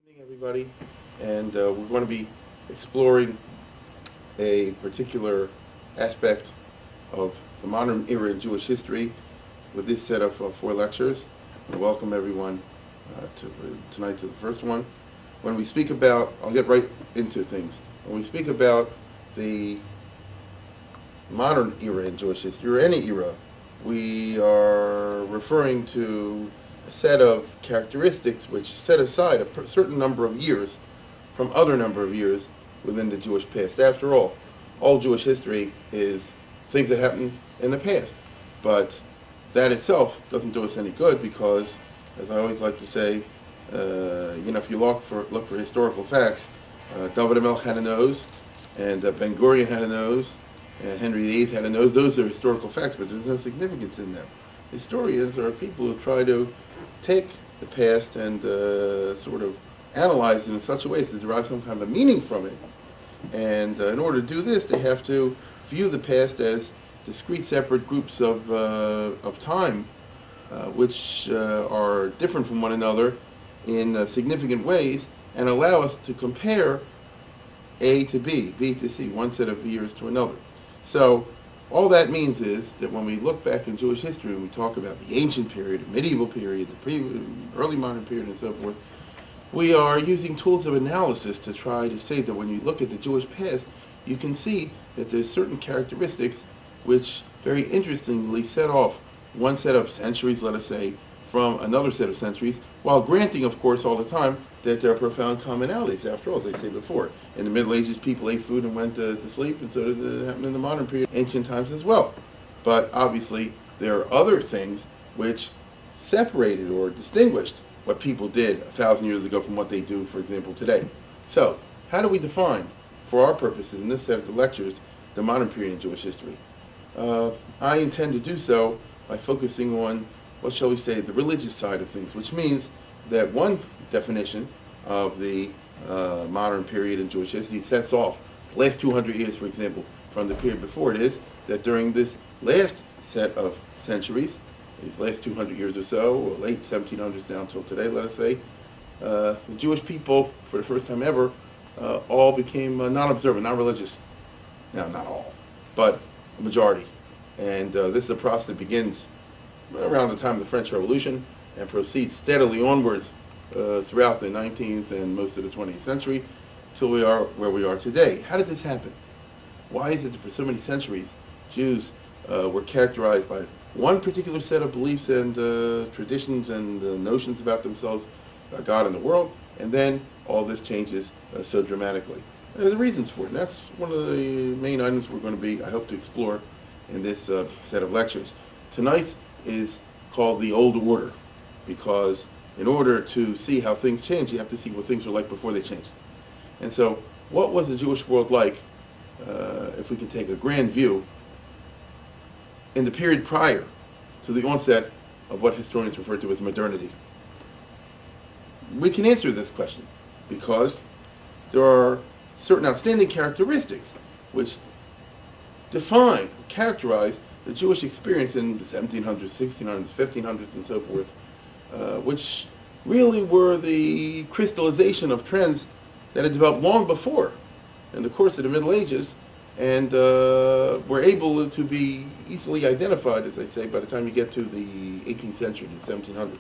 Evening, everybody, and we're going to be exploring a particular aspect of the modern era in Jewish history with this set of four lectures. I welcome everyone tonight to the first one. When we speak about, I'll get right into things. When we speak about the modern era in Jewish history, or any era, we are referring to a set of characteristics which set aside a certain number of years from other number of years within the Jewish past. After all Jewish history is things that happened in the past. But that itself doesn't do us any good because, as I always like to say, if you look for historical facts, David HaMelech had a nose, and Ben Gurion had a nose, and Henry VIII had a nose. Those are historical facts, but there's no significance in them. Historians are people who try to take the past and sort of analyze it in such a way as to derive some kind of a meaning from it. And in order to do this, they have to view the past as discrete, separate groups of time, which are different from one another in significant ways, and allow us to compare A to B, B to C, one set of years to another. So all that means is that when we look back in Jewish history and we talk about the ancient period, the medieval period, the early modern period, and so forth, we are using tools of analysis to try to say that when you look at the Jewish past, you can see that there's certain characteristics which very interestingly set off one set of centuries, let us say, from another set of centuries, while granting, of course, all the time that there are profound commonalities. After all, as I say before, in the Middle Ages, people ate food and went to sleep, and so did it happen in the modern period, ancient times as well. But obviously, there are other things which separated or distinguished what people did 1,000 years ago from what they do, for example, today. So, how do we define, for our purposes in this set of lectures, the modern period in Jewish history? I intend to do so by focusing on, what shall we say, the religious side of things, which means that one definition of the modern period in Jewish history sets off the last 200 years, for example, from the period before it is that during this last set of centuries, these last 200 years or so, or late 1700s down till today, let us say, the Jewish people, for the first time ever, all became non-observant, non-religious. Now, not all, but a majority. And this is a process that begins around the time of the French Revolution and proceeds steadily onwards throughout the 19th and most of the 20th century till we are where we are today. How did this happen? Why is it that for so many centuries Jews were characterized by one particular set of beliefs and traditions and notions about themselves, about God and the world, and then all this changes so dramatically? There's reasons for it, and that's one of the main items we're going to be, I hope, to explore in this set of lectures. Tonight's is called the Old Order, because in order to see how things change, you have to see what things were like before they changed. And so, what was the Jewish world like, if we can take a grand view, in the period prior to the onset of what historians refer to as modernity? We can answer this question because there are certain outstanding characteristics which define, characterize the Jewish experience in the 1700s, 1600s, 1500s, and so forth, which really were the crystallization of trends that had developed long before in the course of the Middle Ages, and were able to be easily identified, as I say, by the time you get to the 18th century, the 1700s.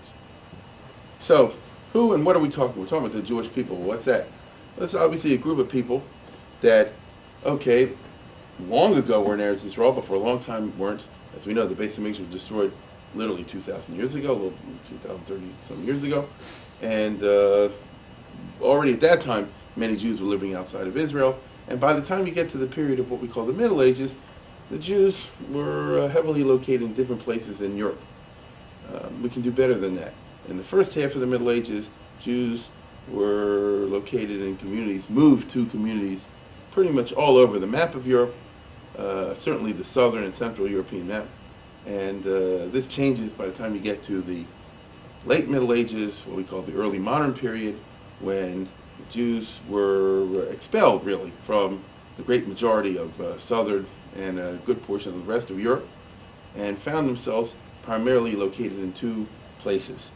So, who and what are we talking? We're talking about the Jewish people. What's that? That's obviously a group of people that, okay, long ago were in Eretz Yisrael, but for a long time weren't. As we know, the Beis Hamikdash was destroyed literally 2,000 years ago, a little 2,030 some years ago, and already at that time, many Jews were living outside of Israel. And by the time you get to the period of what we call the Middle Ages, the Jews were heavily located in different places in Europe. We can do better than that. In the first half of the Middle Ages, Jews were located in communities, moved to communities pretty much all over the map of Europe, certainly the southern and central European map. And this changes by the time you get to the late Middle Ages, what we call the early modern period, when the Jews were expelled, really, from the great majority of southern and a good portion of the rest of Europe, and found themselves primarily located in two places.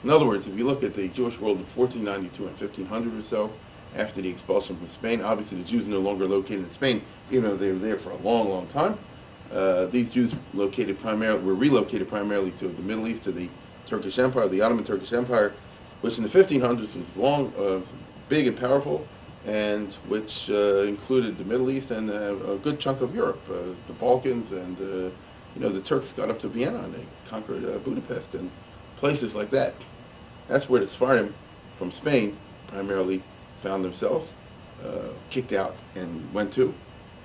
In other words, if you look at the Jewish world in 1492 and 1500 or so, after the expulsion from Spain, obviously the Jews are no longer located in Spain, even though they were there for a long, long time. These Jews were relocated primarily to the Middle East, to the Turkish Empire, the Ottoman Turkish Empire, which in the 1500s was long, big and powerful, and which included the Middle East and a good chunk of Europe, the Balkans, and the Turks got up to Vienna and they conquered Budapest and places like that. That's where the Sephardim from Spain primarily found themselves, kicked out and went to.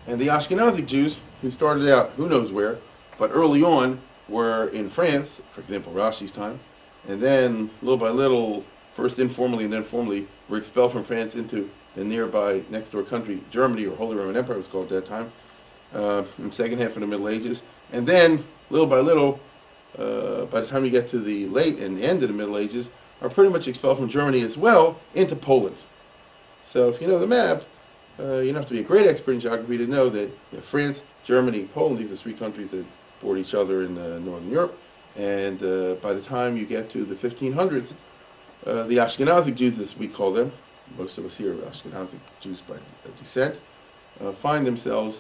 And the Ashkenazic Jews, who started out who knows where, but early on were in France, for example, Rashi's time, and then little by little, first informally and then formally, were expelled from France into the nearby next door country, Germany, or Holy Roman Empire was called at that time, in the second half of the Middle Ages. And then, little by little, by the time you get to the late and the end of the Middle Ages, are pretty much expelled from Germany as well into Poland. So if you know the map, you don't have to be a great expert in geography to know that France, Germany, Poland, these are three countries that border each other in Northern Europe. And by the time you get to the 1500s, the Ashkenazic Jews, as we call them, most of us here are Ashkenazic Jews by descent, find themselves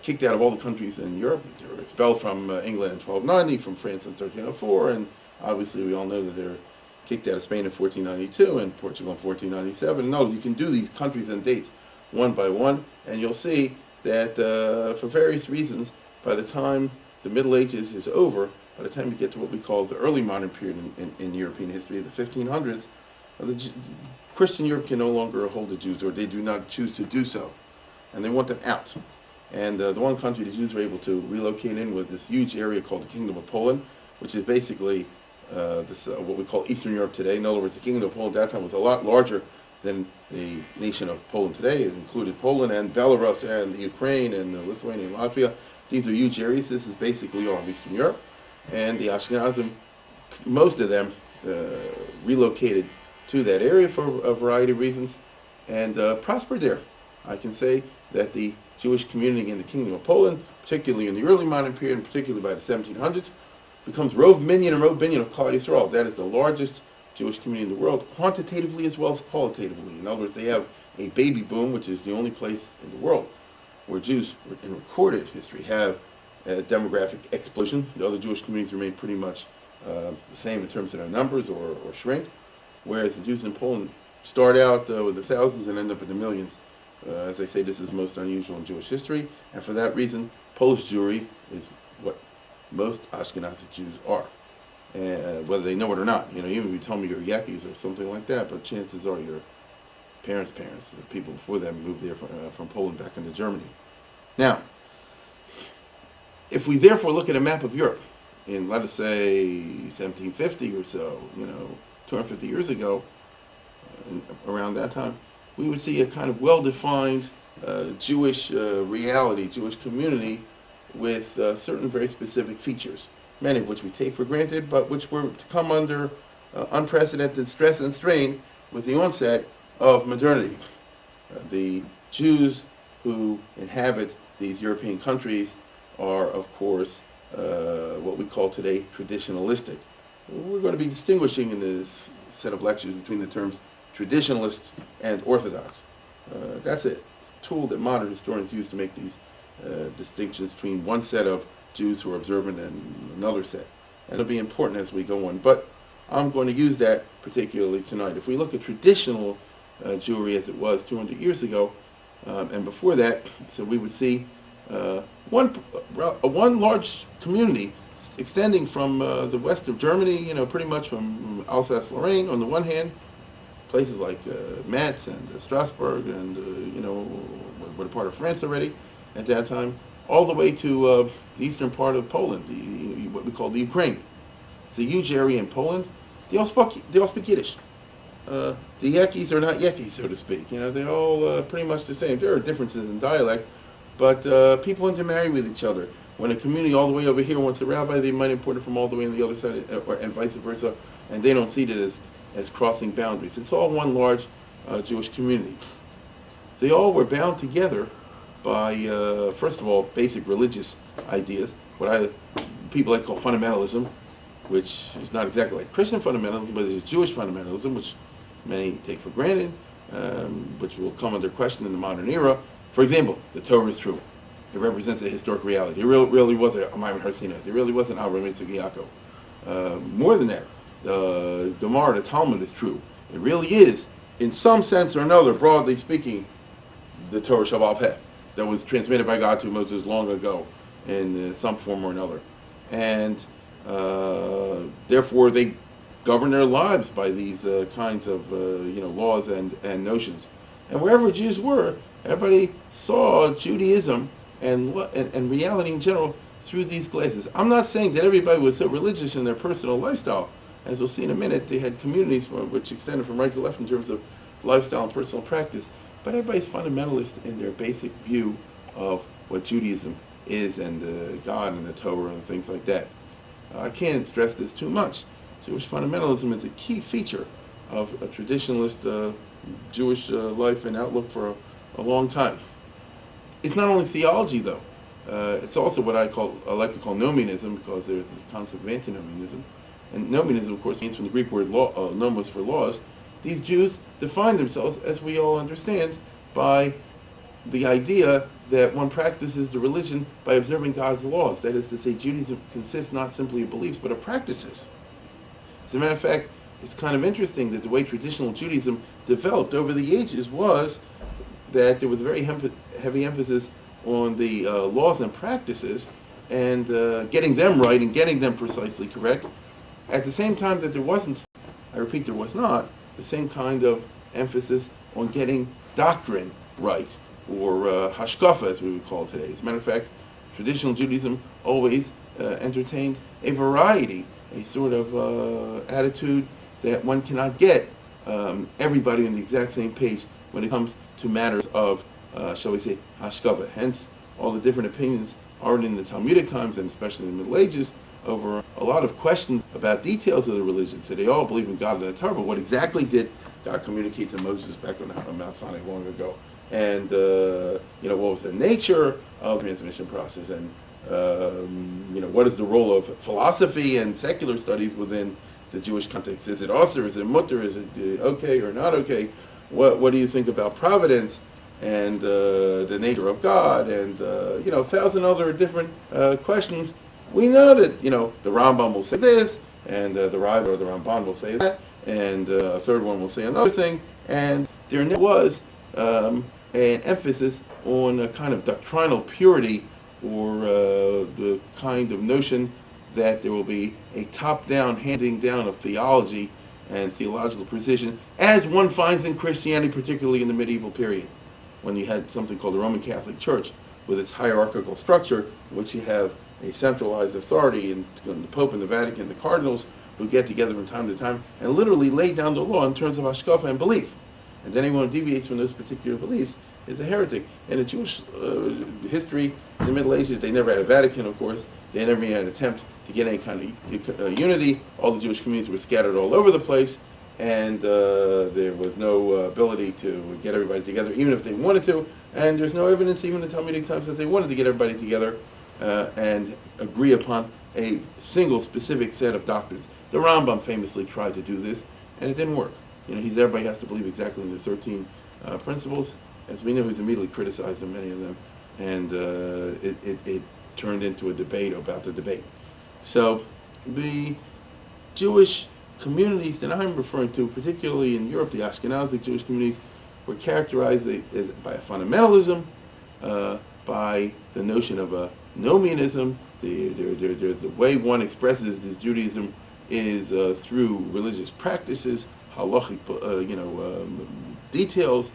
kicked out of all the countries in Europe. They were expelled from England in 1290, from France in 1304, and obviously we all know that they're kicked out of Spain in 1492 and Portugal in 1497. No, you can do these countries and dates one by one, and you'll see that for various reasons, by the time the Middle Ages is over, by the time you get to what we call the early modern period in European history, the 1500s, Christian Europe can no longer hold the Jews, or they do not choose to do so, and they want them out. And the one country the Jews were able to relocate in was this huge area called the Kingdom of Poland, which is basically what we call Eastern Europe today. In other words, the Kingdom of Poland at that time was a lot larger than the nation of Poland today. It included Poland and Belarus and Ukraine and Lithuania and Latvia. These are huge areas. This is basically all of Eastern Europe. And the Ashkenazim, most of them, relocated to that area for a variety of reasons and prospered there. I can say that the Jewish community in the Kingdom of Poland, particularly in the early modern period, and particularly by the 1700s, becomes Rov Minyan and Rov Binyan of Klal Yisrael. That is the largest Jewish community in the world, quantitatively as well as qualitatively. In other words, they have a baby boom, which is the only place in the world where Jews in recorded history have a demographic explosion. The other Jewish communities remain pretty much the same in terms of their numbers or shrink, whereas the Jews in Poland start out with the thousands and end up in the millions. As I say, this is most unusual in Jewish history, and for that reason, Polish Jewry is what most Ashkenazi Jews are, whether they know it or not. Even if you tell me you're Yankees or something like that, but chances are your parents, the people before them moved there from Poland back into Germany. Now, if we therefore look at a map of Europe in, let us say, 1750 or so, 250 years ago, around that time, we would see a kind of well-defined Jewish reality, Jewish community with certain very specific features, many of which we take for granted, but which were to come under unprecedented stress and strain with the onset of modernity. The Jews who inhabit these European countries are, of course, what we call today traditionalistic. We're going to be distinguishing in this set of lectures between the terms Traditionalist and Orthodox. That's a tool that modern historians use to make these distinctions between one set of Jews who are observant and another set. And it'll be important as we go on. But I'm going to use that particularly tonight. If we look at traditional Jewry as it was 200 years ago, and before that, so we would see one large community extending from the west of Germany, pretty much from Alsace-Lorraine on the one hand, places like Metz and Strasbourg and, were part of France already at that time, all the way to the eastern part of Poland, what we call the Ukraine. It's a huge area in Poland. They all speak Yiddish. The Yekis are not Yekis, so to speak. They're all pretty much the same. There are differences in dialect, but people intermarry with each other. When a community all the way over here wants a rabbi, they might import it from all the way on the other side, and vice versa, and they don't see it as crossing boundaries. It's all one large Jewish community. They all were bound together by, first of all, basic religious ideas, what people like call fundamentalism, which is not exactly like Christian fundamentalism, but it's Jewish fundamentalism, which many take for granted, which will come under question in the modern era. For example, the Torah is true. It represents a historic reality. It really was a Maimon Har Sinai. It really was an Avraham Yitzchak Yaakov. More than that, the Gemara, the Talmud is true. It really is, in some sense or another, broadly speaking, the Torah Shabbat Peh that was transmitted by God to Moses long ago in some form or another. And therefore they govern their lives by these kinds of laws and notions. And wherever Jews were, everybody saw Judaism and reality in general through these glasses. I'm not saying that everybody was so religious in their personal lifestyle. As we'll see in a minute, they had communities which extended from right to left in terms of lifestyle and personal practice. But everybody's fundamentalist in their basic view of what Judaism is and God and the Torah and things like that. I can't stress this too much. Jewish fundamentalism is a key feature of a traditionalist Jewish life and outlook for a long time. It's not only theology, though. It's also what I like to call nomianism, because there's the concept of antinomianism. And nomianism, of course, means from the Greek word nomos for laws. These Jews define themselves, as we all understand, by the idea that one practices the religion by observing God's laws. That is to say, Judaism consists not simply of beliefs, but of practices. As a matter of fact, it's kind of interesting that the way traditional Judaism developed over the ages was that there was a very heavy emphasis on the laws and practices and getting them right and getting them precisely correct, at the same time that there wasn't, I repeat, there was not, the same kind of emphasis on getting doctrine right, or hashkafa, as we would call it today. As a matter of fact, traditional Judaism always entertained a variety, a sort of attitude that one cannot get everybody on the exact same page when it comes to matters of, shall we say, hashkafa. Hence, all the different opinions already in the Talmudic times, and especially in the Middle Ages, over a lot of questions about details of the religion. So they all believe in God and the Torah, but what exactly did God communicate to Moses back on Mount Sinai long ago? And what was the nature of the transmission process? And what is the role of philosophy and secular studies within the Jewish context? Is it usher? Is it mutter? Is it okay or not okay? What do you think about providence and the nature of God? And 1,000 other different questions. We know that the Rambam will say this, and the Rav or the Ramban will say that, and a third one will say another thing. And there was an emphasis on a kind of doctrinal purity, or the kind of notion that there will be a top-down handing down of theology and theological precision, as one finds in Christianity, particularly in the medieval period, when you had something called the Roman Catholic Church, with its hierarchical structure, in which you have a centralized authority, and the Pope and the Vatican, the cardinals, who get together from time to time and literally lay down the law in terms of hashkafa and belief. And anyone who deviates from those particular beliefs is a heretic. In the Jewish history, in the Middle Ages, they never had a Vatican, of course. They never had an attempt to get any kind of unity. All the Jewish communities were scattered all over the place, and there was no ability to get everybody together, even if they wanted to. And there's no evidence, even in the Talmudic times, that they wanted to get everybody together and agree upon a single specific set of doctrines. The Rambam famously tried to do this, and it didn't work. Everybody has to believe exactly in the 13 principles. As we know, he's immediately criticized on many of them, and it turned into a debate about the debate. So the Jewish communities that I'm referring to, particularly in Europe, the Ashkenazic Jewish communities, were characterized by a fundamentalism, by the notion of a nomianism. There's a way one expresses this Judaism is through religious practices, halachic, details,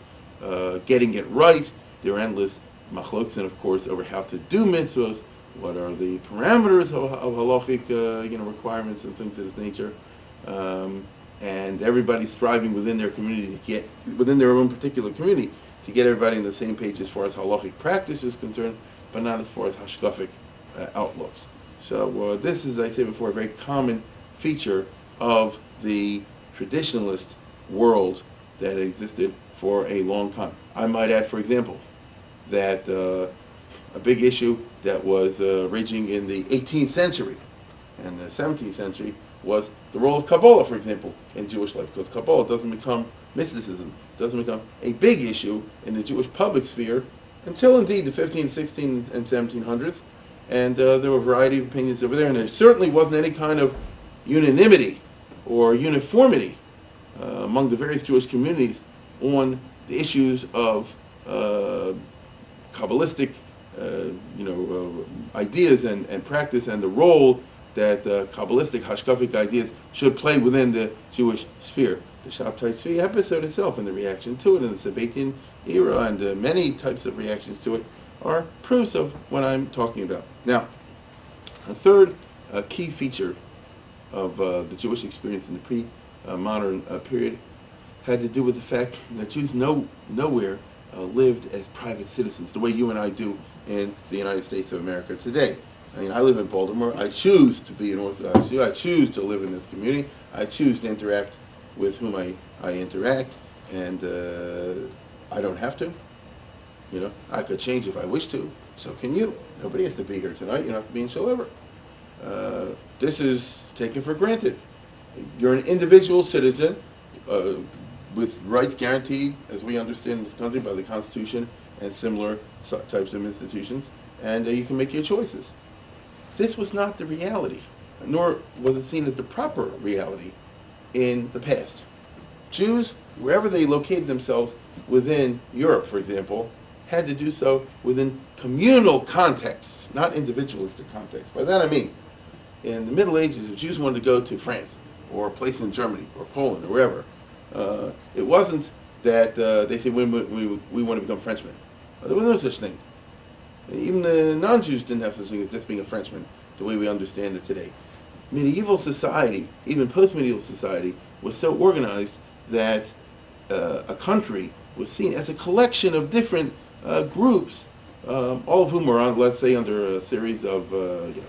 getting it right. There are endless machlokas, of course, over how to do mitzvahs, what are the parameters of halachic, requirements and things of this nature. And everybody's striving within their community to get, within their own particular community, to get everybody on the same page as far as halachic practice is concerned, but not as far as hashkafic outlooks. So this is, as I said before, a very common feature of the traditionalist world that existed for a long time. I might add, for example, that a big issue that was raging in the 18th century and the 17th century was the role of Kabbalah, for example, in Jewish life, because Kabbalah doesn't become mysticism, doesn't become a big issue in the Jewish public sphere until indeed the 15th, 16th, and 1700s, and there were a variety of opinions over there, and there certainly wasn't any kind of unanimity or uniformity among the various Jewish communities on the issues of Kabbalistic ideas and practice, and the role that Kabbalistic, Hashkafic ideas should play within the Jewish sphere. The Shabtai Tzvi episode itself and the reaction to it in the Sabbatian era and many types of reactions to it are proofs of what I'm talking about. Now, a third key feature of the Jewish experience in the pre-modern period had to do with the fact that Jews nowhere lived as private citizens, the way you and I do in the United States of America today. I mean, I live in Baltimore. I choose to be an Orthodox Jew. I choose to live in this community. I choose to interact with whom I interact, and I don't have to. You know, I could change if I wish to. So can you. Nobody has to be here tonight. You don't have to be in Shalever. This is taken for granted. You're an individual citizen with rights guaranteed, as we understand in this country, by the Constitution and similar types of institutions, and you can make your choices. This was not the reality, nor was it seen as the proper reality in the past. Jews, wherever they located themselves within Europe, for example, had to do so within communal contexts, not individualistic contexts. By that I mean, in the Middle Ages, if Jews wanted to go to France, or a place in Germany, or Poland, or wherever, it wasn't that they said, we want to become Frenchmen. There was no such thing. Even the non-Jews didn't have such thing as just being a Frenchman, the way we understand it today. Medieval society, even post-medieval society, was so organized that a country was seen as a collection of different groups, all of whom were, let's say, under a series of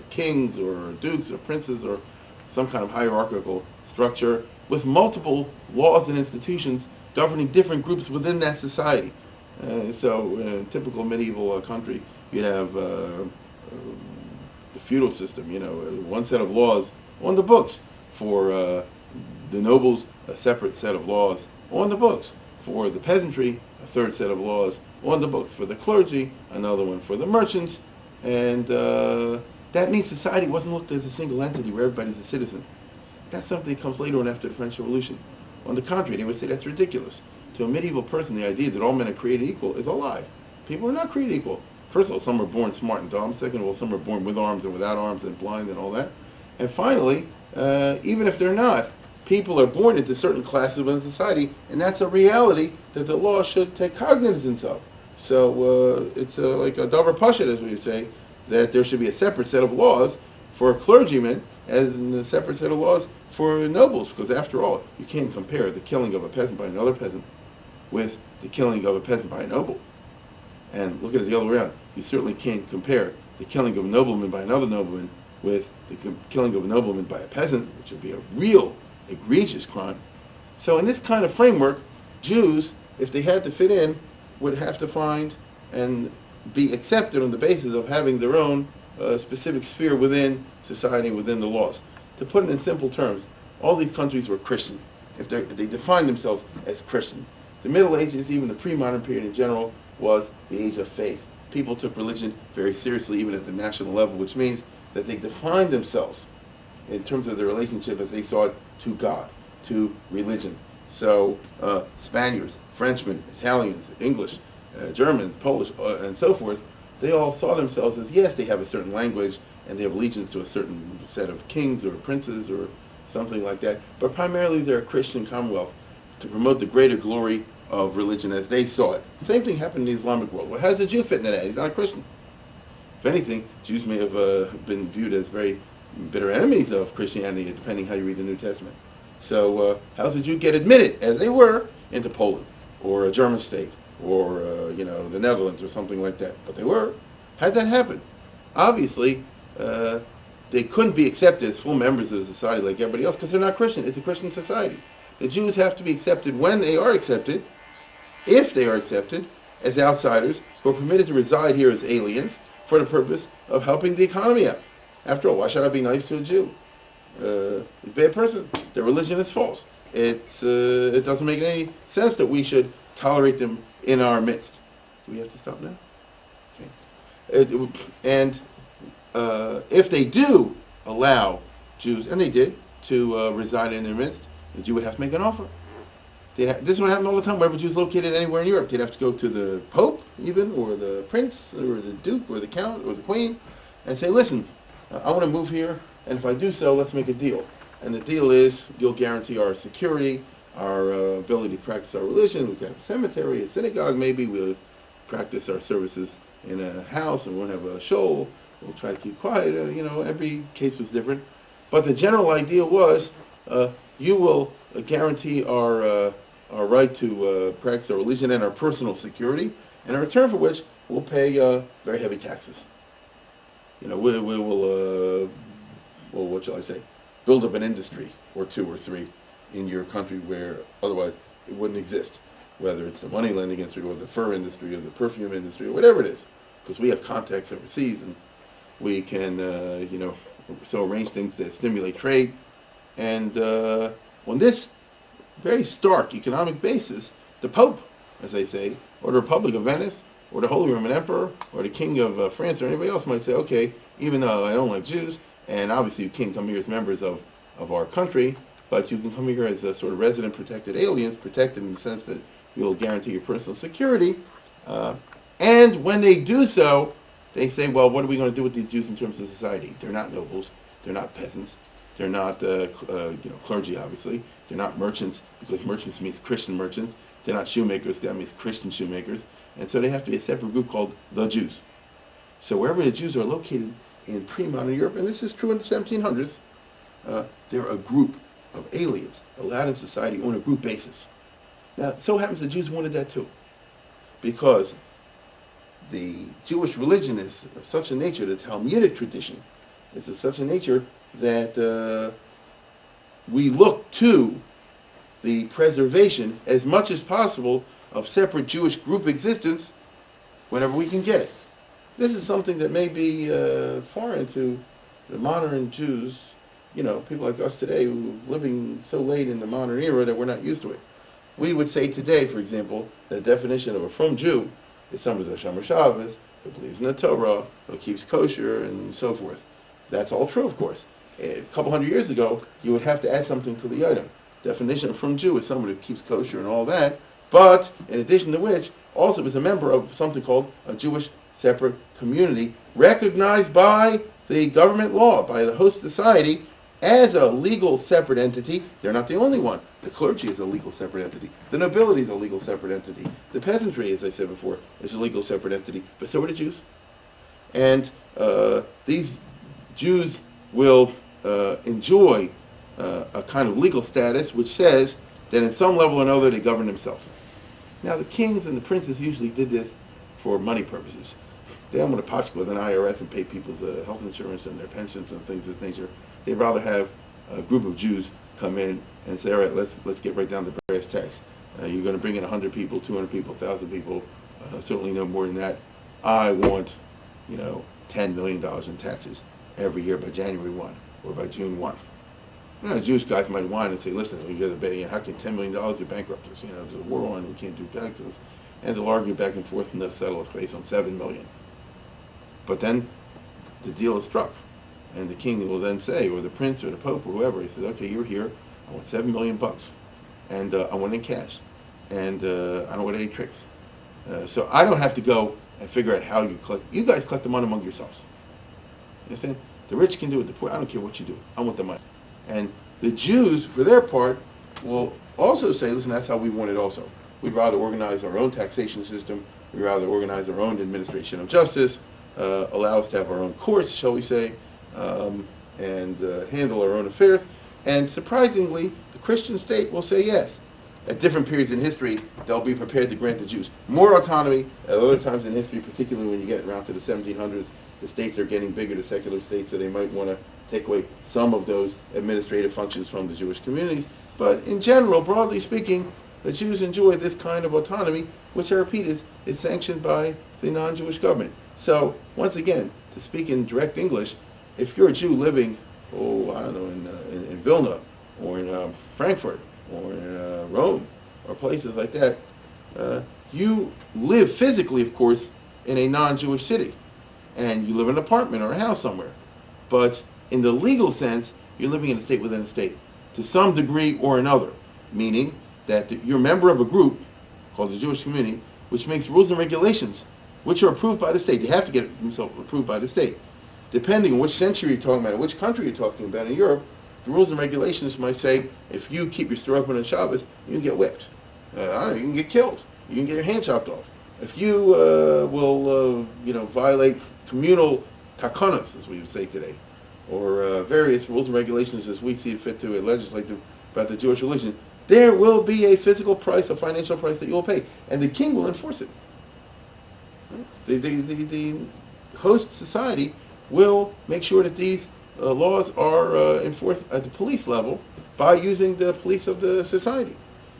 kings or dukes or princes or some kind of hierarchical structure with multiple laws and institutions governing different groups within that society. So in a typical medieval country, you'd have the feudal system, one set of laws on the books for the nobles, a separate set of laws on the books. For the peasantry, a third set of laws on the books. For the clergy, another one for the merchants. And that means society wasn't looked at as a single entity where everybody's a citizen. That's something that comes later on after the French Revolution. On the contrary, they would say that's ridiculous. To a medieval person, the idea that all men are created equal is a lie. People are not created equal. First of all, some are born smart and dumb. Second of all, some are born with arms and without arms and blind and all that. And finally, even if they're not, people are born into certain classes within society, and that's a reality that the law should take cognizance of. So it's like a davar pashut, as we would say, that there should be a separate set of laws for clergymen as in a separate set of laws for nobles, because after all, you can't compare the killing of a peasant by another peasant with the killing of a peasant by a noble. And look at it the other way around. You certainly can't compare the killing of a nobleman by another nobleman with the killing of a nobleman by a peasant, which would be a real egregious crime. So in this kind of framework, Jews, if they had to fit in, would have to find and be accepted on the basis of having their own specific sphere within society, within the laws. To put it in simple terms, all these countries were Christian, if they defined themselves as Christian. The Middle Ages, even the pre-modern period in general, was the age of faith. People took religion very seriously, even at the national level, which means that they defined themselves in terms of their relationship as they saw it to God, to religion. So Spaniards, Frenchmen, Italians, English, German, Polish, and so forth, they all saw themselves as, yes, they have a certain language and they have allegiance to a certain set of kings or princes or something like that, but primarily they're a Christian commonwealth to promote the greater glory of religion as they saw it. Same thing happened in the Islamic world. Well, how does a Jew fit into that? He's not a Christian. If anything, Jews may have been viewed as very bitter enemies of Christianity, depending how you read the New Testament. So how does a Jew get admitted, as they were, into Poland or a German state or the Netherlands or something like that? But they were. How did that happen? Obviously, they couldn't be accepted as full members of the society like everybody else because they're not Christian. It's a Christian society. The Jews have to be accepted when they are accepted, if they are accepted, as outsiders who are permitted to reside here as aliens for the purpose of helping the economy out. After all, why should I be nice to a Jew? is a bad person. Their religion is false. It doesn't make any sense that we should tolerate them in our midst. Do we have to stop now? Okay. And if they do allow Jews, and they did, to reside in their midst, the Jew would have to make an offer. This would happen all the time wherever Jews located anywhere in Europe. They'd have to go to the Pope, even, or the Prince, or the Duke, or the Count, or the Queen, and say, listen, I want to move here, and if I do so, let's make a deal. And the deal is, you'll guarantee our security, our ability to practice our religion. We've got a cemetery, a synagogue maybe. We'll practice our services in a house, and we won't have a shul. We'll try to keep quiet. Every case was different. But the general idea was, you will guarantee our right to practice our religion and our personal security, and in return for which we'll pay very heavy taxes. We will, what shall I say, build up an industry or two or three in your country where otherwise it wouldn't exist, whether it's the money lending industry or the fur industry or the perfume industry or whatever it is, because we have contacts overseas and we can, so arrange things that stimulate trade. And on this very stark economic basis, the Pope, as they say, or the Republic of Venice, or the Holy Roman Emperor, or the King of France, or anybody else might say, okay, even though I don't like Jews, and obviously you can't come here as members of our country, but you can come here as a sort of resident protected aliens, protected in the sense that you'll guarantee your personal security. And when they do so, they say, well, what are we going to do with these Jews in terms of society? They're not nobles. They're not peasants. They're not clergy, obviously. They're not merchants, because merchants means Christian merchants. They're not shoemakers. That means Christian shoemakers. And so they have to be a separate group called the Jews. So wherever the Jews are located in pre-modern Europe, and this is true in the 1700s, they're a group of aliens allowed in society on a group basis. Now, it so happens the Jews wanted that too, because the Jewish religion is of such a nature, the Talmudic tradition is of such a nature that we look to the preservation as much as possible of separate Jewish group existence whenever we can get it. This is something that may be foreign to the modern Jews, people like us today who are living so late in the modern era that we're not used to it. We would say today, for example, the definition of a frum Jew is someone who's a Shomer Shabbos, who believes in the Torah, who keeps kosher, and so forth. That's all true, of course. A couple hundred years ago, you would have to add something to the item. Definition of frum Jew is someone who keeps kosher and all that, but in addition to which, also is a member of something called a Jewish separate community, recognized by the government law, by the host society, as a legal separate entity. They're not the only one. The clergy is a legal separate entity. The nobility is a legal separate entity. The peasantry, as I said before, is a legal separate entity. But so are the Jews. And these Jews will enjoy a kind of legal status which says that in some level or another they govern themselves. Now, the kings and the princes usually did this for money purposes. They don't want to potch with an IRS and pay people's health insurance and their pensions and things of this nature. They'd rather have a group of Jews come in and say, all right, let's get right down to brass tacks. You're going to bring in 100 people, 200 people, 1,000 people, certainly no more than that. I want, $10 million in taxes every year by January 1 or by June 1. Jewish guys might whine and say, listen, we got to pay, how can $10 million, you're bankrupt us? There's a war on, we can't do taxes. And they'll argue back and forth and they'll settle a case on $7 million. But then the deal is struck. And the king will then say, or the prince or the pope or whoever, he says, okay, you're here, I want $7 million, and I want it in cash. And I don't want any tricks. So I don't have to go and figure out how you collect. You guys collect the money among yourselves. You understand? The rich can do it, the poor, I don't care what you do. I want the money. And the Jews, for their part, will also say, listen, that's how we want it also. We'd rather organize our own taxation system. We'd rather organize our own administration of justice, allow us to have our own courts, shall we say, and handle our own affairs. And surprisingly, the Christian state will say yes. At different periods in history, they'll be prepared to grant the Jews more autonomy. At other times in history, particularly when you get around to the 1700s, the states are getting bigger, the secular states, so they might want to take away some of those administrative functions from the Jewish communities. But in general, broadly speaking, the Jews enjoy this kind of autonomy, which I repeat is sanctioned by the non-Jewish government. So, once again, to speak in direct English, if you're a Jew living, Vilna, or in Frankfurt, or in Rome, or places like that, you live physically, of course, in a non-Jewish city, and you live in an apartment or a house somewhere. But in the legal sense, you're living in a state within a state, to some degree or another, meaning that you're a member of a group called the Jewish community, which makes rules and regulations, which are approved by the state. They have to get themselves approved by the state. Depending on which century you're talking about, or which country you're talking about in Europe, the rules and regulations might say, if you keep your store open on Shabbos, you can get whipped. You can get killed. You can get your hand chopped off. If you will violate communal takonos, as we would say today, or various rules and regulations as we see it fit to legislate about the Jewish religion, there will be a physical price, a financial price that you will pay, and the king will enforce it. The host society will make sure that these laws are enforced at the police level by using the police of the society.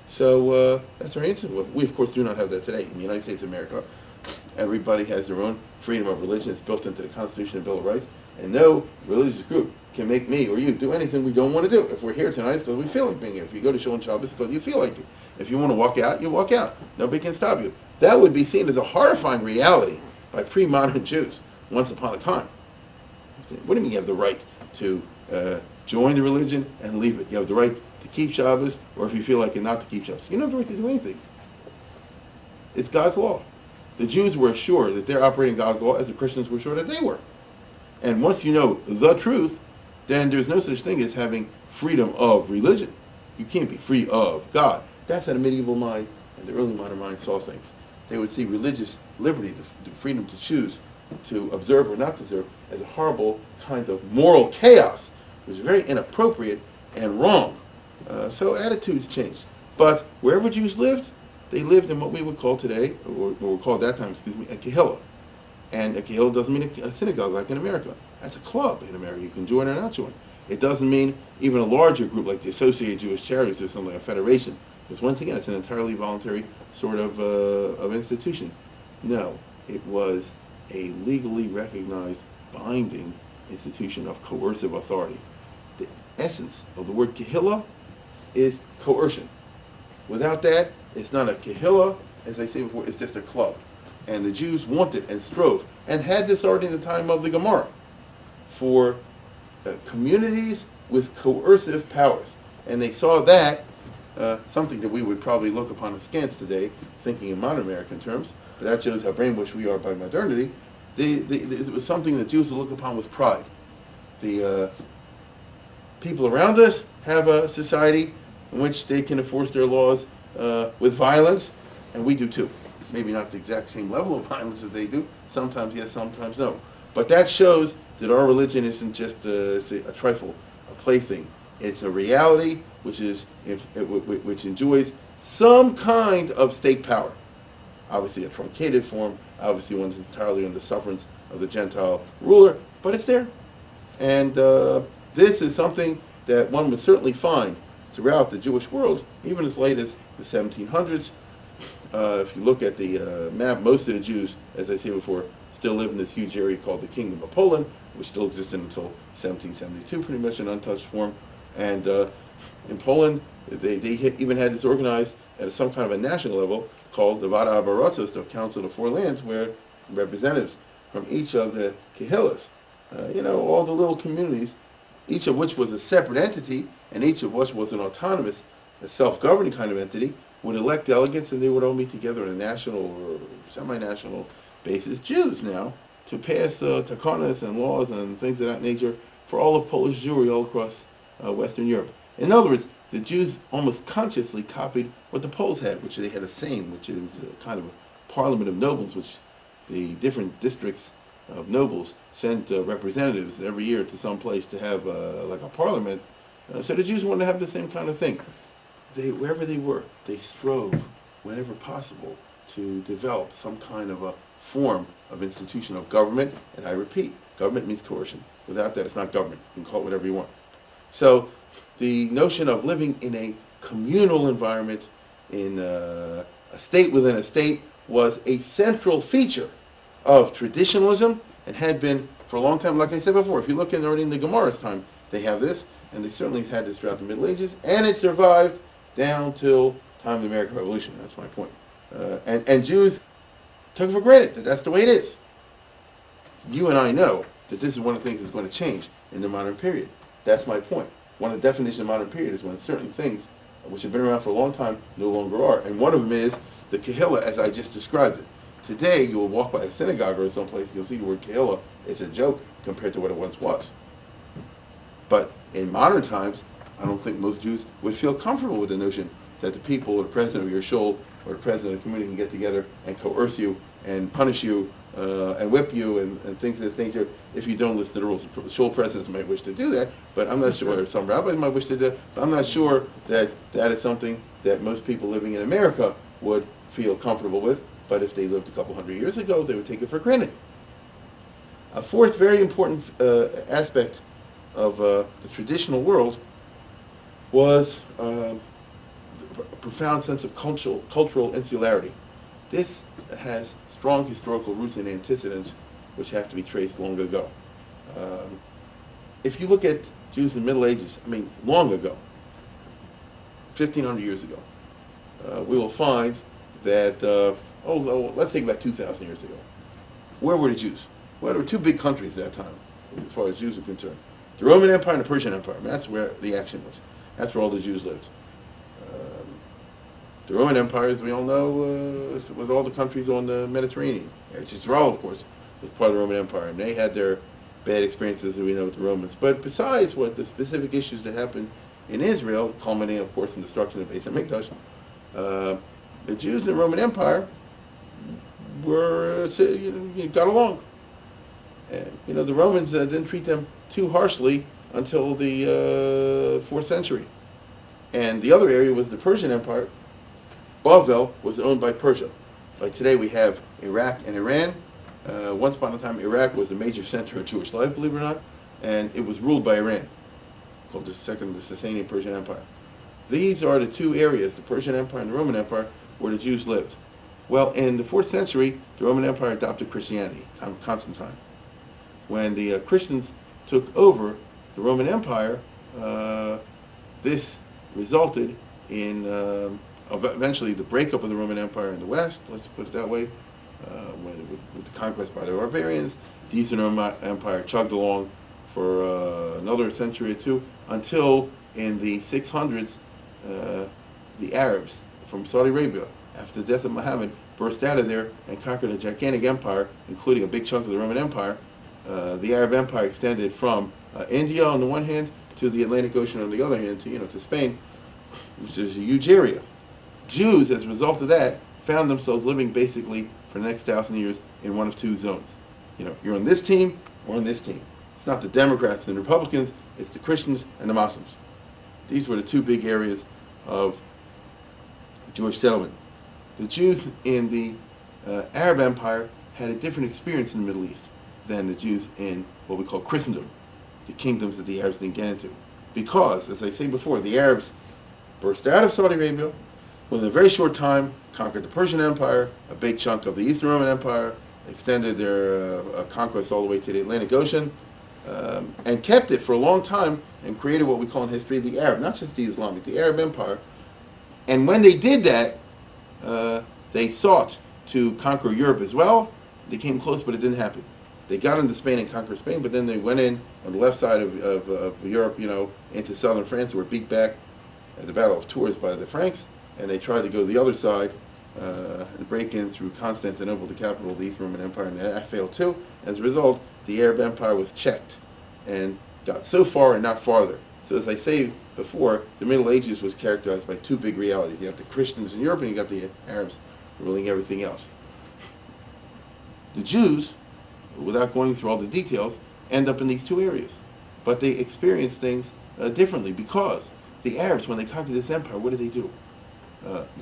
So that's very interesting. We, of course, do not have that today. In the United States of America, everybody has their own freedom of religion. It's built into the Constitution and Bill of Rights. And no religious group can make me or you do anything we don't want to do. If we're here tonight, it's because we feel like being here. If you go to Shul on Shabbos, it's because you feel like it. If you want to walk out, you walk out. Nobody can stop you. That would be seen as a horrifying reality by pre-modern Jews once upon a time. What do you mean you have the right to join the religion and leave it? You have the right to keep Shabbos, or if you feel like it, not to keep Shabbos. You don't have the right to do anything. It's God's law. The Jews were sure that they're operating God's law as the Christians were sure that they were. And once you know the truth, then there's no such thing as having freedom of religion. You can't be free of God. That's how the medieval mind and the early modern mind saw things. They would see religious liberty, the freedom to choose to observe or not to observe, as a horrible kind of moral chaos. It was very inappropriate and wrong. So attitudes changed. But wherever Jews lived, they lived in what we would call today, or would call at that time, a kehillah. And a kehillah doesn't mean a synagogue like in America. That's a club in America. You can join or not join. It doesn't mean even a larger group like the Associated Jewish Charities or something like a federation. Because once again, it's an entirely voluntary sort of institution. No, it was a legally recognized, binding institution of coercive authority. The essence of the word kehillah is coercion. Without that, it's not a kehillah. As I said before, it's just a club. And the Jews wanted and strove, and had this already in the time of the Gemara, for communities with coercive powers. And they saw that, something that we would probably look upon askance today, thinking in modern American terms, but that shows how brainwashed we are by modernity. It was something that Jews would look upon with pride. The people around us have a society in which they can enforce their laws with violence, and we do too. Maybe not the exact same level of violence as they do. Sometimes yes, sometimes no. But that shows that our religion isn't just a trifle, a plaything. It's a reality which enjoys some kind of state power. Obviously a truncated form, obviously one that's entirely under the sufferance of the Gentile ruler, but it's there. And this is something that one would certainly find throughout the Jewish world, even as late as the 1700s. If you look at the map, most of the Jews, as I said before, still live in this huge area called the Kingdom of Poland, which still existed until 1772, pretty much in untouched form. And in Poland, they even had this organized at some kind of a national level called the Vada Abarotzos, the Council of Four Lands, where representatives from each of the kehillas, all the little communities, each of which was a separate entity, and each of which was an autonomous, a self-governing kind of entity, would elect delegates, and they would all meet together on a national or semi-national basis, Jews now, to pass takonos and laws and things of that nature for all of Polish Jewry all across Western Europe. In other words, the Jews almost consciously copied what the Poles had, which they had a Sejm, which is kind of a parliament of nobles, which the different districts of nobles sent representatives every year to some place to have like a parliament. So the Jews wanted to have the same kind of thing. Wherever they were, they strove, whenever possible, to develop some kind of a form of institution of government. And I repeat, government means coercion. Without that, it's not government. You can call it whatever you want. So the notion of living in a communal environment, in a state within a state, was a central feature of traditionalism and had been for a long time. Like I said before, if you look in already in the Gemara's time, they have this. and they certainly had this throughout the Middle Ages, and it survived down till time of the American Revolution. That's my point. And Jews took it for granted that that's the way it is. You and I know that this is one of the things that's going to change in the modern period. That's my point. One of the definitions of modern period is when certain things, which have been around for a long time, no longer are. And one of them is the Kehillah, as I just described it. Today, you will walk by a synagogue or someplace, and you'll see the word Kehillah. It's a joke compared to what it once was. But in modern times, I don't think most Jews would feel comfortable with the notion that the people or the president of your shul or the president of the community can get together and coerce you and punish you and whip you and things of this nature if you don't listen to the rules. The shul presidents might wish to do that, but I'm not sure. Some rabbis might wish to do that, but I'm not sure that that is something that most people living in America would feel comfortable with. But if they lived a couple hundred years ago, they would take it for granted. A fourth very important aspect of the traditional world was a profound sense of cultural insularity. This has strong historical roots and antecedents which have to be traced long ago. If you look at Jews in the Middle Ages, long ago, 1,500 years ago, we will find that, let's think about 2,000 years ago. Where were the Jews? Well, there were two big countries at that time, as far as Jews are concerned. The Roman Empire and the Persian Empire. That's where the action was. That's where all the Jews lived. The Roman Empire, as we all know, was all the countries on the Mediterranean. Israel, of course, was part of the Roman Empire, and they had their bad experiences that we know with the Romans. But besides what the specific issues that happened in Israel, culminating, of course, in the destruction of Beis Hamikdash, the Jews in the Roman Empire got along. And, the Romans didn't treat them too harshly until the 4th century. And the other area was the Persian Empire. Bavel was owned by Persia. Like today we have Iraq and Iran. Once upon a time, Iraq was a major center of Jewish life, believe it or not, and it was ruled by Iran, called the Sasanian Persian Empire. These are the two areas, the Persian Empire and the Roman Empire, where the Jews lived. Well, in the 4th century, the Roman Empire adopted Christianity, Constantine. When the Christians took over the Roman Empire, this resulted in eventually the breakup of the Roman Empire in the West, let's put it that way, with the conquest by the barbarians. The Eastern Roman Empire chugged along for another century or two until in the 600s, the Arabs from Saudi Arabia, after the death of Muhammad, burst out of there and conquered a gigantic empire, including a big chunk of the Roman Empire. The Arab Empire extended from India on the one hand to the Atlantic Ocean on the other hand to Spain, which is a huge area. Jews, as a result of that, found themselves living basically for the next 1,000 years in one of two zones. You're on this team or on this team. It's not the Democrats and the Republicans, it's the Christians and the Muslims. These were the two big areas of Jewish settlement. The Jews in the Arab Empire had a different experience in the Middle East than the Jews in what we call Christendom, the kingdoms that the Arabs didn't get into. Because, as I say before, the Arabs burst out of Saudi Arabia, within a very short time conquered the Persian Empire, a big chunk of the Eastern Roman Empire, extended their conquest all the way to the Atlantic Ocean, and kept it for a long time and created what we call in history the Arab, not just the Islamic, the Arab Empire. And when they did that, they sought to conquer Europe as well. They came close, but it didn't happen. They got into Spain and conquered Spain, but then they went in on the left side of Europe, into southern France, were beat back at the Battle of Tours by the Franks, and they tried to go the other side, and break in through Constantinople, the capital of the Eastern Roman Empire, and that failed too. As a result, the Arab Empire was checked and got so far and not farther. So as I say before, the Middle Ages was characterized by two big realities. You have the Christians in Europe and you got the Arabs ruling everything else. The Jews, without going through all the details, end up in these two areas. But they experience things differently because the Arabs, when they conquered this empire, what did they do?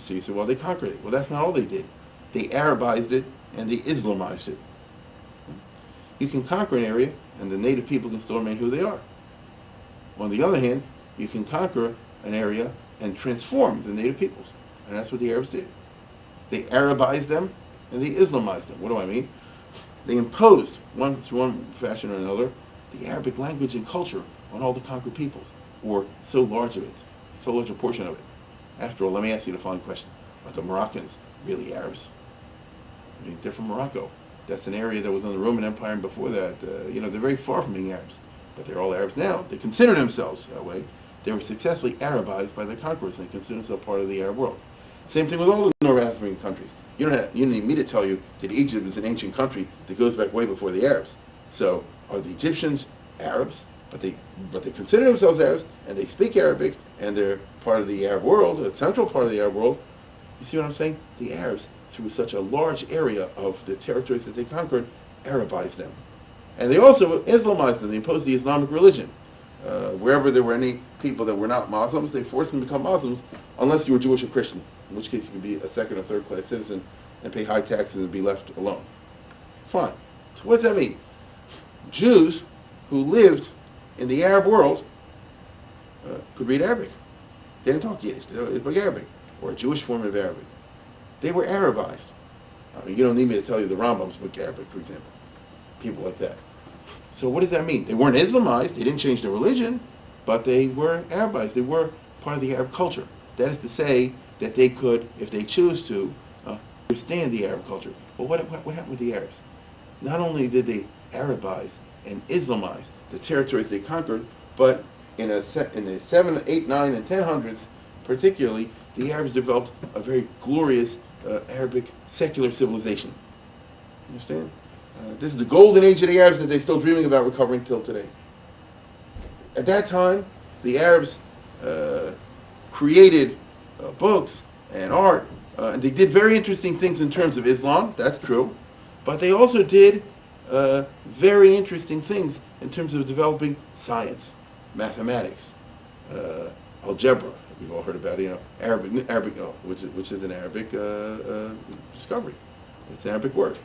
You say, well, they conquered it. Well, that's not all they did. They Arabized it and they Islamized it. You can conquer an area and the native people can still remain who they are. On the other hand, you can conquer an area and transform the native peoples. And that's what the Arabs did. They Arabized them and they Islamized them. What do I mean? They imposed, through one fashion or another, the Arabic language and culture on all the conquered peoples. or so large of it, so large a portion of it? After all, let me ask you the following question. Are the Moroccans really Arabs? I mean, they're from Morocco. That's an area that was under the Roman Empire, and before that, they're very far from being Arabs. But they're all Arabs now. They consider themselves that way. They were successfully Arabized by their conquerors, and they consider themselves part of the Arab world. Same thing with all the North African countries. You don't need me to tell you that Egypt is an ancient country that goes back way before the Arabs. So, are the Egyptians Arabs? But they consider themselves Arabs, and they speak Arabic, and they're part of the Arab world, a central part of the Arab world. You see what I'm saying? The Arabs, through such a large area of the territories that they conquered, Arabized them. And they also Islamized them. They imposed the Islamic religion. Wherever there were any people that were not Muslims, they forced them to become Muslims, unless you were Jewish or Christian, in which case you could be a second or third class citizen and pay high taxes and be left alone. Fine. So what does that mean? Jews who lived in the Arab world could read Arabic. They didn't talk Yiddish. They spoke Arabic, or a Jewish form of Arabic. They were Arabized. I mean, you don't need me to tell you the Rambam spoke Arabic, for example. People like that. So what does that mean? They weren't Islamized. They didn't change their religion, but they were Arabized. They were part of the Arab culture. That is to say that they could, if they choose to, understand the Arab culture. But what happened with the Arabs? Not only did they Arabize and Islamize the territories they conquered, but in the 7, 8, 9, and 1000s, particularly, the Arabs developed a very glorious Arabic secular civilization. Understand? This is the golden age of the Arabs that they're still dreaming about recovering till today. At that time, the Arabs created books and art, and they did very interesting things in terms of Islam, that's true, but they also did very interesting things in terms of developing science, mathematics, algebra. We've all heard about it, Arabic, which is an Arabic discovery. It's an Arabic word.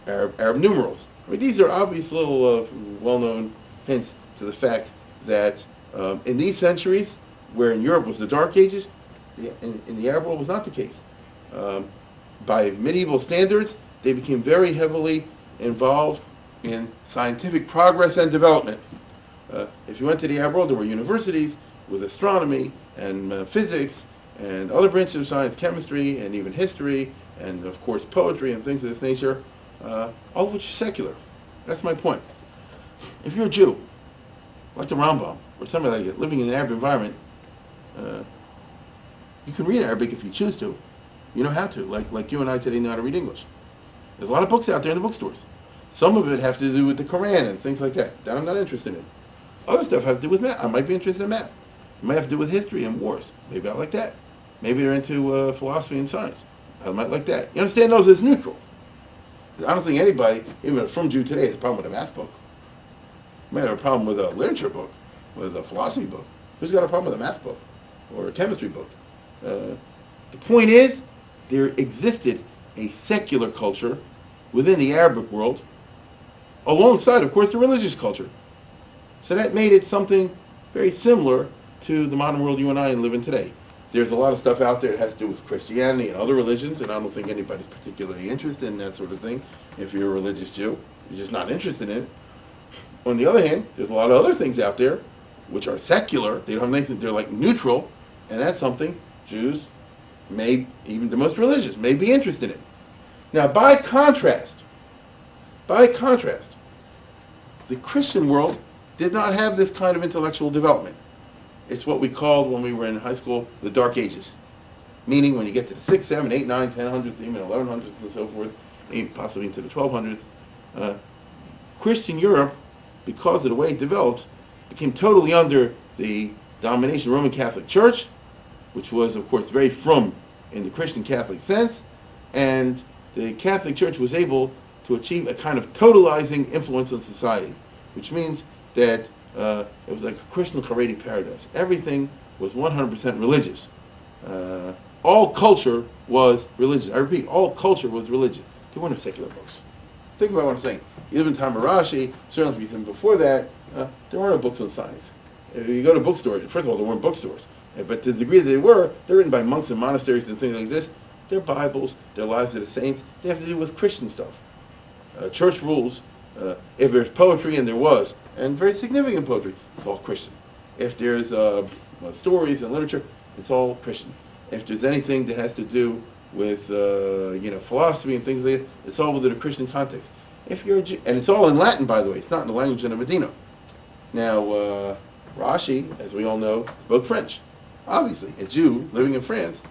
Arab numerals. I mean, these are obvious little well-known hints to the fact that in these centuries, where in Europe was the Dark Ages, in the Arab world was not the case. By medieval standards, they became very heavily involved in scientific progress and development. If you went to the Arab world, there were universities with astronomy and physics and other branches of science, chemistry and even history, and of course poetry and things of this nature, all of which is secular. That's my point. If you're a Jew, like the Rambam, or somebody like it, living in an Arab environment, you can read Arabic if you choose to. You know how to, like you and I today know how to read English. There's a lot of books out there in the bookstores. Some of it have to do with the Quran and things like that I'm not interested in. Other stuff have to do with math. I might be interested in math. It might have to do with history and wars. Maybe I like that. Maybe they're into philosophy and science. I might like that. You understand those as neutral. I don't think anybody, even a frum Jew today, has a problem with a math book. You might have a problem with a literature book, with a philosophy book. Who's got a problem with a math book or a chemistry book? The point is, there existed a secular culture within the Arabic world, alongside, of course, the religious culture. So that made it something very similar to the modern world you and I live in today. There's a lot of stuff out there that has to do with Christianity and other religions, and I don't think anybody's particularly interested in that sort of thing. If you're a religious Jew, you're just not interested in it. On the other hand, there's a lot of other things out there which are secular. They don't have anything, they're like neutral, and that's something Jews may, even the most religious, may be interested in. Now, by contrast, the Christian world did not have this kind of intellectual development. It's what we called, when we were in high school, the Dark Ages. Meaning, when you get to the 6, 7, 8, 9, 1000s, even 1100s and so forth, possibly into the 1200s, Christian Europe, because of the way it developed, became totally under the domination of the Roman Catholic Church, which was, of course, very frum in the Christian Catholic sense, and the Catholic Church was able to achieve a kind of totalizing influence on society, which means that it was like a Christian Haredi paradise. Everything was 100% religious. All culture was religious. I repeat, all culture was religious. There weren't no secular books. Think about what I'm saying. You live in time of Rashi, certainly even before that, there weren't no books on science. If you go to bookstores, first of all, there weren't bookstores. But to the degree that they were, they're written by monks and monasteries and things like this. They're Bibles, they're lives of the saints. They have to do with Christian stuff. Church rules, if there's poetry, and there was, and very significant poetry, it's all Christian. If there's stories and literature, it's all Christian. If there's anything that has to do with philosophy and things like that, it's all within a Christian context. If you're a Jew, and it's all in Latin, by the way, it's not in the language of the Medina. Now, Rashi, as we all know, spoke French. Obviously, a Jew living in France,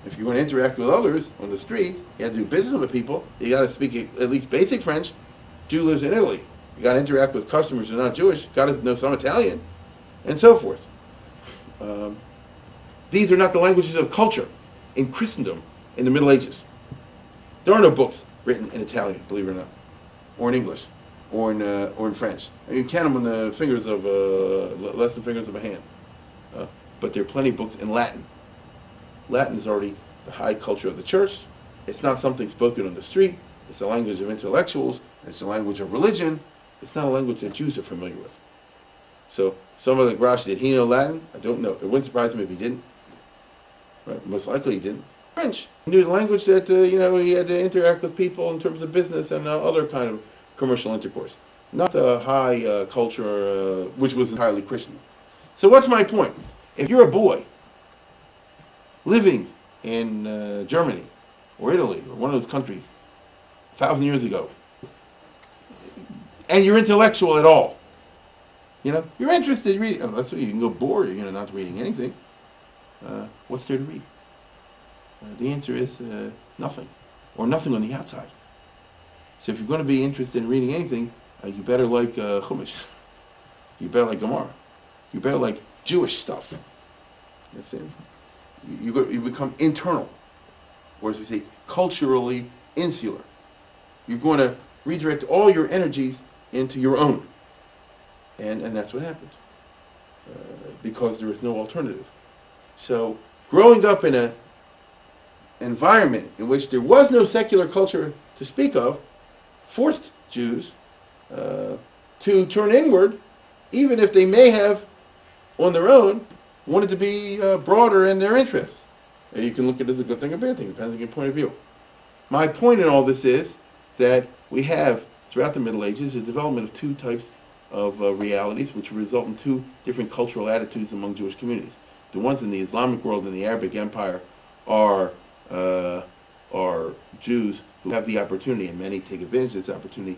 if you want to interact with others on the street, you have to do business with people, you got to speak at least basic French. Jew lives in Italy. You got to interact with customers who are not Jewish, got to know some Italian, and so forth. These are not the languages of culture in Christendom in the Middle Ages. There are no books written in Italian, believe it or not, or in English, or in French. You can count them on the fingers of less than fingers of a hand. But there are plenty of books in Latin. Latin is already the high culture of the church. It's not something spoken on the street. It's a language of intellectuals. It's a language of religion. It's not a language that Jews are familiar with. So, someone like Rashi, did he know Latin? I don't know. It wouldn't surprise me if he didn't. Right? Most likely he didn't. French. He knew the language that, he had to interact with people in terms of business and other kind of commercial intercourse. Not the high culture, which was entirely Christian. So what's my point? If you're a boy living in Germany or Italy or one of those countries 1,000 years ago, and you're intellectual at all, you're interested in reading, unless you can go bored, you're not reading anything. What's there to read? The answer is nothing, or nothing on the outside. So if you're going to be interested in reading anything, you better like Chumash. You better like Gemara. You better like Jewish stuff. You understand? You become internal, or as we say, culturally insular. You're going to redirect all your energies into your own. And that's what happened. Because there is no alternative. So growing up in an environment in which there was no secular culture to speak of forced Jews to turn inward, even if they may have, on their own, wanted to be broader in their interests. And you can look at it as a good thing or bad thing, depending on your point of view. My point in all this is that we have, throughout the Middle Ages, a development of two types of realities, which result in two different cultural attitudes among Jewish communities. The ones in the Islamic world and the Arabic Empire are Jews who have the opportunity, and many take advantage of this opportunity,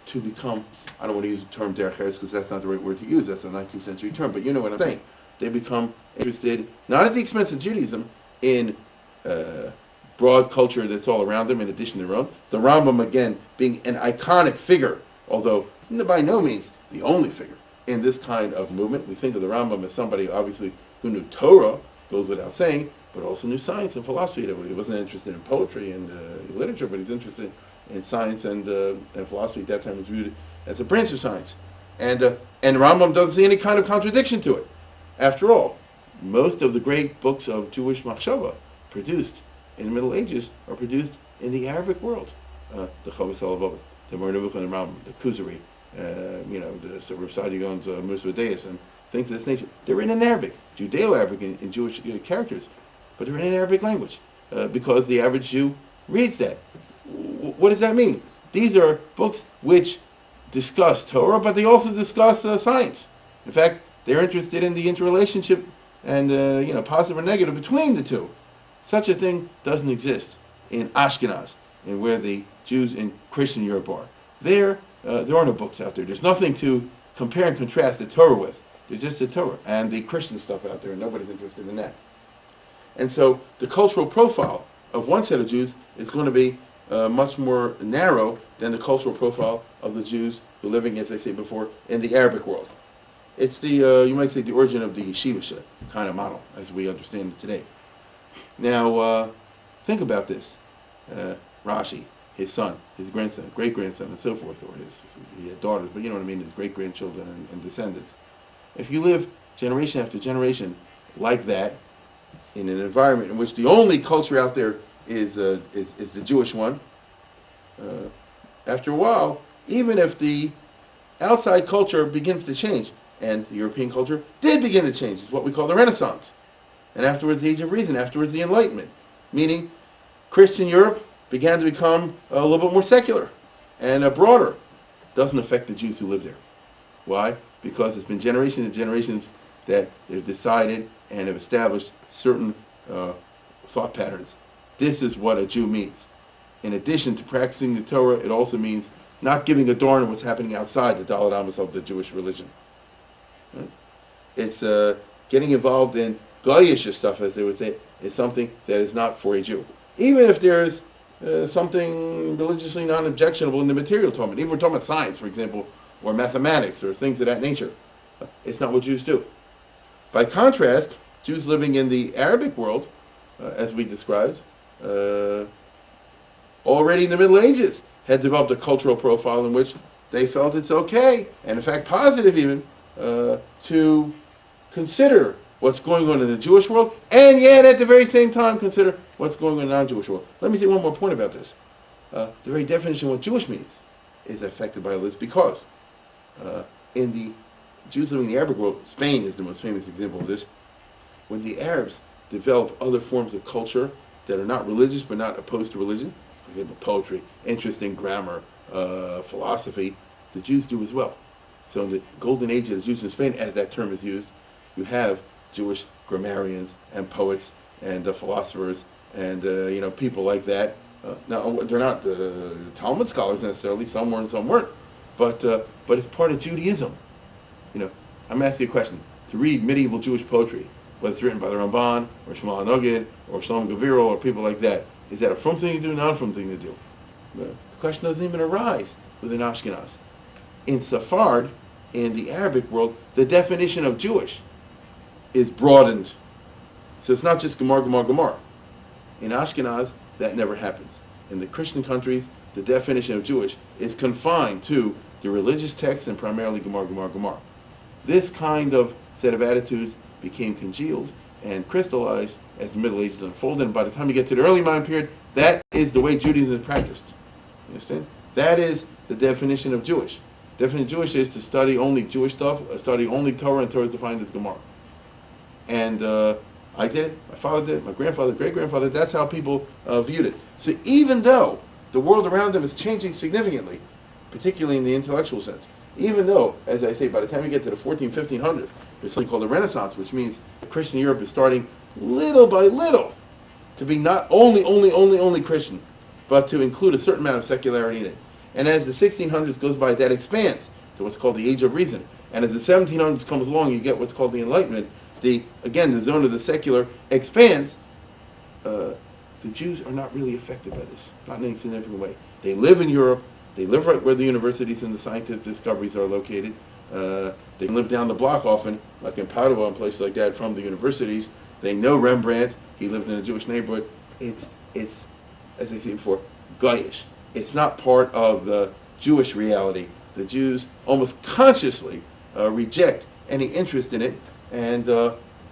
to become, I don't want to use the term derech eretz because that's not the right word to use, that's a 19th century term, but you know what I'm saying. They become interested, not at the expense of Judaism, in broad culture that's all around them in addition to their own. The Rambam, again, being an iconic figure, although by no means the only figure in this kind of movement. We think of the Rambam as somebody, obviously, who knew Torah, goes without saying, but also knew science and philosophy. He wasn't interested in poetry and literature, but he's interested in science and philosophy. At that time was viewed as a branch of science. And Rambam doesn't see any kind of contradiction to it. After all, most of the great books of Jewish machshava produced in the Middle Ages are produced in the Arabic world. The Chovos HaLevavos, the Moreh Nevuchah and the Rambam, the Kuzari, the Rav Saadia Gaon's Mussar Deis, and things of this nature. They're written in Arabic, Judeo-Arabic in Jewish characters, but they're written in Arabic language because the average Jew reads that. What does that mean? These are books which discuss Torah, but they also discuss science. In fact, they're interested in the interrelationship and positive or negative between the two. Such a thing doesn't exist in Ashkenaz, and where the Jews in Christian Europe are. There are no books out there. There's nothing to compare and contrast the Torah with. There's just the Torah and the Christian stuff out there, and nobody's interested in that. And so the cultural profile of one set of Jews is going to be much more narrow than the cultural profile of the Jews who are living, as I said before, in the Arabic world. It's the, you might say, the origin of the yeshiva kind of model, as we understand it today. Now, think about this. Rashi, his son, his grandson, great-grandson, and so forth, or he had daughters, but you know what I mean, his great-grandchildren and descendants. If you live generation after generation like that, in an environment in which the only culture out there is the Jewish one, after a while, even if the outside culture begins to change, and the European culture did begin to change, it's what we call the Renaissance, and afterwards the Age of Reason, afterwards the Enlightenment, meaning Christian Europe began to become a little bit more secular and broader. Doesn't affect the Jews who live there. Why? Because it's been generations and generations that they've decided and have established certain thought patterns. This is what a Jew means. In addition to practicing the Torah, it also means not giving a darn of what's happening outside the Daled Amos of the Jewish religion. Right? It's getting involved in Goyish stuff, as they would say, is something that is not for a Jew. Even if there's something religiously non-objectionable in the material Talmud, even if we're talking about science, for example, or mathematics, or things of that nature, it's not what Jews do. By contrast, Jews living in the Arabic world, as we described, already in the Middle Ages, had developed a cultural profile in which they felt it's okay, and in fact positive even, to consider what's going on in the Jewish world, and yet at the very same time consider what's going on in the non-Jewish world. Let me say one more point about this. The very definition of what Jewish means is affected by all this, because in the Jews living in the Arabic world, Spain is the most famous example of this, when the Arabs develop other forms of culture that are not religious but not opposed to religion, for example, poetry, interest in grammar, philosophy, the Jews do as well. So in the golden age of the Jews in Spain, as that term is used, you have Jewish grammarians and poets and philosophers and people like that. Now they're not Talmud scholars necessarily. Some were and some weren't. But it's part of Judaism. I'm asking you a question. To read medieval Jewish poetry, whether it's written by the Ramban or Shmuel HaNogid or Shalom Gaviro or people like that, is that a from thing to do, not a from thing to do? The question doesn't even arise within Ashkenaz. In Sephard, in the Arabic world, the definition of Jewish is broadened. So it's not just Gemara, Gemara, Gemara. In Ashkenaz, that never happens. In the Christian countries, the definition of Jewish is confined to the religious texts and primarily Gemara, Gemara, Gemara. This kind of set of attitudes became congealed and crystallized as the Middle Ages unfolded. And by the time you get to the early modern period, that is the way Judaism is practiced. You understand? That is the definition of Jewish. Definition of Jewish is to study only Jewish stuff, study only Torah, and Torah is defined as Gemara. And I did it, my father did it, my grandfather, great-grandfather, that's how people viewed it. So even though the world around them is changing significantly, particularly in the intellectual sense, even though, as I say, by the time you get to the 1500s, there's something called the Renaissance, which means Christian Europe is starting little by little to be not only Christian, but to include a certain amount of secularity in it. And as the 1600s goes by, that expands to what's called the Age of Reason. And as the 1700s comes along, you get what's called the Enlightenment. The zone of the secular expands. The Jews are not really affected by this, not in any significant way. They live in Europe. They live right where the universities and the scientific discoveries are located. They live down the block often, like in Padua and places like that, from the universities. They know Rembrandt. He lived in a Jewish neighborhood. It's as I said before, Goyish. It's not part of the Jewish reality. The Jews almost consciously reject any interest in it and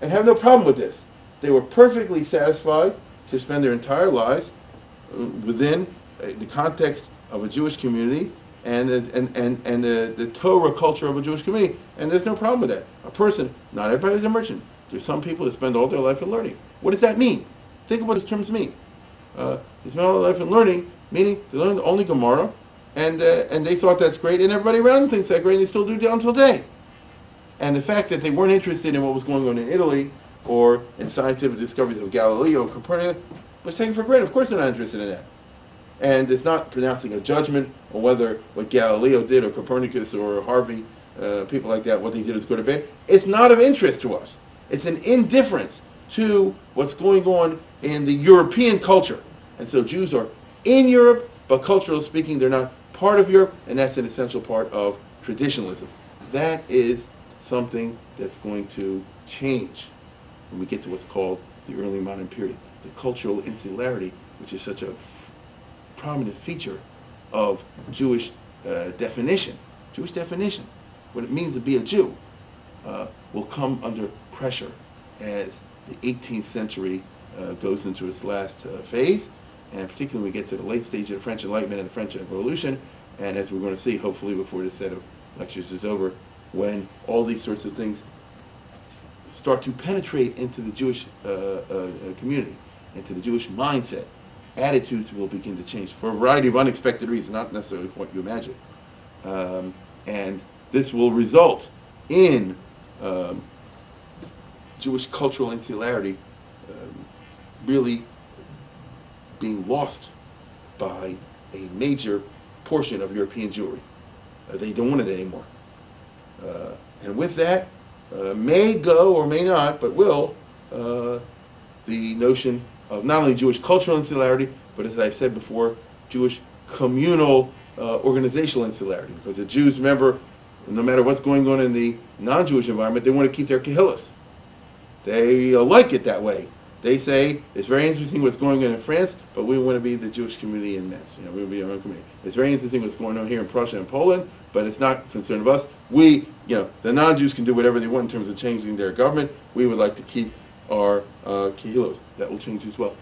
have no problem with this. They were perfectly satisfied to spend their entire lives within the context of a Jewish community and the Torah culture of a Jewish community, and there's no problem with that. A person, not everybody's a merchant. There's some people that spend all their life in learning. What does that mean? Think of what these terms mean. They spend all their life in learning, meaning they learn only Gemara, and they thought that's great, and everybody around them thinks that's great, and they still do down till today. And the fact that they weren't interested in what was going on in Italy or in scientific discoveries of Galileo or Copernicus was taken for granted. Of course they're not interested in that. And it's not pronouncing a judgment on whether what Galileo did or Copernicus or Harvey, people like that, what they did is good or bad. It's not of interest to us. It's an indifference to what's going on in the European culture. And so Jews are in Europe, but culturally speaking, they're not part of Europe, and that's an essential part of traditionalism. That is something that's going to change when we get to what's called the early modern period. The cultural insularity, which is such a prominent feature of Jewish definition, what it means to be a Jew, will come under pressure as the 18th century goes into its last phase, and particularly when we get to the late stage of the French Enlightenment and the French Revolution, and as we're going to see hopefully before this set of lectures is over, when all these sorts of things start to penetrate into the Jewish community, into the Jewish mindset, attitudes will begin to change for a variety of unexpected reasons, not necessarily what you imagine. And this will result in Jewish cultural insularity really being lost by a major portion of European Jewry. They don't want it anymore. And with that, may go or may not, but will, the notion of not only Jewish cultural insularity, but as I've said before, Jewish communal organizational insularity. Because the Jews, remember, no matter what's going on in the non-Jewish environment, they want to keep their kehillas. They like it that way. They say, it's very interesting what's going on in France, but we want to be the Jewish community in Metz. We want to be our own community. It's very interesting what's going on here in Prussia and Poland, but it's not a concern of us. We, the non-Jews can do whatever they want in terms of changing their government. We would like to keep our kehillos. That will change as well.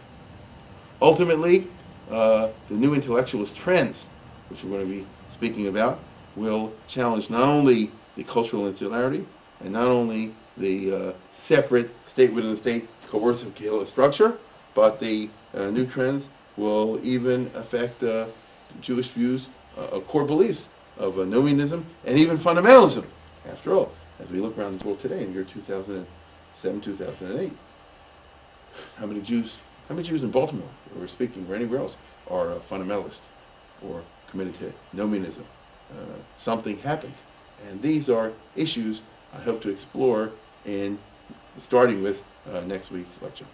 Ultimately, the new intellectualist trends, which we're going to be speaking about, will challenge not only the cultural insularity and not only the separate state within the state coercive kehillah structure, but the new trends will even affect Jewish views, core beliefs of nomianism and even fundamentalism. After all, as we look around the world today in the year 2007, 2008, how many Jews in Baltimore, where we're speaking, or anywhere else, are fundamentalist or committed to nomianism? Something happened. And these are issues I hope to explore in starting with next week's lecture.